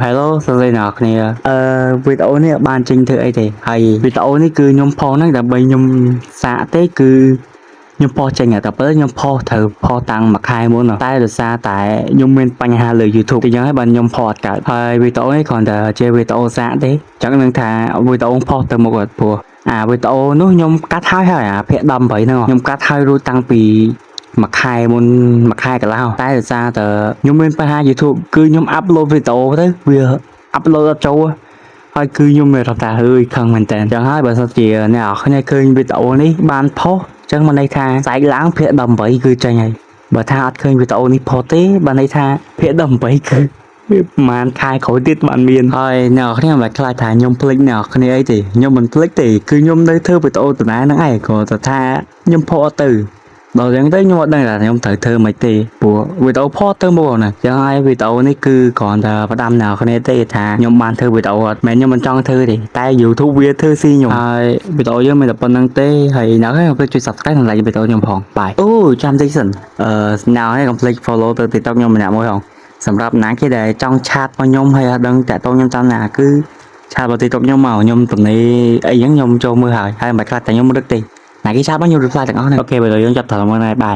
Hello សួស្តីអ្នកគ្នាវីដេអូនេះបានចេញធ្វើអីទេហើយវីដេអូនេះគឺខ្ញុំផុសហ្នឹងដើម្បីខ្ញុំសាកទេគឺខ្ញុំផុសចេញតែពេលខ្ញុំផុសត្រូវផុសតាំងមួយខែមុនតែដោយសារតែខ្ញុំមានបញ្ហាលើ YouTube អញ្ចឹងហើយបានខ្ញុំផុសអត់កើតហើយវីដេអូនេះគ្រាន់តែជាវីដេអូសាកទេអញ្ចឹងនឹងថាវីដេអូផុសទៅមុខអត់ព្រោះវីដេអូនោះខ្ញុំកាត់ហើយភាគ18ហ្នឹងខ្ញុំកាត់ហើយរួចតាំងពីមួយខែមុនមួយខែកន្លះតែដោយសារតែខ្ញុំមានបញ្ហា YouTube គឺខ្ញុំអាប់ឡូតវីដេអូទៅវាអាប់ឡូតអត់ចូលហើយគឺខ្ញុំមានរត់តាហើយខឹងមែនតើអញ្ចឹងហើយបើសិនជាអ្នកនរគ្នាឃើញវីដេអូនេះបានផុសអញ្ចឹងមកន័យថាសាច់ឡើងភាគ18គឺចេញហើយបើថាអត់ឃើញវីដេអូនេះផុសទេបានន័យថាភាគ18គឺវាប្រហែលខែក្រោយទៀតបានមានហើយអ្នកនរគ្នាមិនខ្លាចថាខ្ញុំភ្លេចអ្នកនរគ្នាអីទេខ្ញុំមិនភ្លេចទេគឺខ្ញុំនៅធ្វើវីដេអូដំណើរហ្នឹងឯងគ្រាន់តែថាខ្ញុំផុសអត់ទៅដល់ចឹងទៅខ្ញុំអត់ដឹងថាខ្ញុំត្រូវធ្វើមិនទេព្រោះវីដេអូផុសទៅមកណាចឹងហើយវីដេអូនេះគឺគ្រាន់តែផ្ដាំអ្នកគ្នាទេថាខ្ញុំបានធ្វើវីដេអូអត់មែនខ្ញុំមិនចង់ធ្វើទេតែ YouTube វាធ្វើស៊ីខ្ញុំហើយវីដេអូយើងមានតែប៉ុណ្្នឹងទេហើយអ្នកគ្នាកុំភ្លេចជួយ Subscribe និង Like វីដេអូខ្ញុំផងបាយអូចាំតិចសិនអ្នកគ្នាកុំភ្លេច Follow ទៅ TikTok ខ្ញុំម្នាក់មួយផងសម្រាប់ណាគេដែលចង់ឆាតមកខ្ញុំហើយអត់ដឹងតាក់ទងខ្ញុំតាមណាគឺឆាតមក TikTok ខ្ញុំមកខ្ញុំទំនេរអីចឹងខ្ញុំចូលមើលហើយមិនខ្លាចតែខ្ញុំរឹកទេណាគេឆាតមកខ្ញុំ reply ទាំងអស់ហ្នឹងអូខេបើយើងចាប់ត្រឹមហ្នឹងហើយបាយ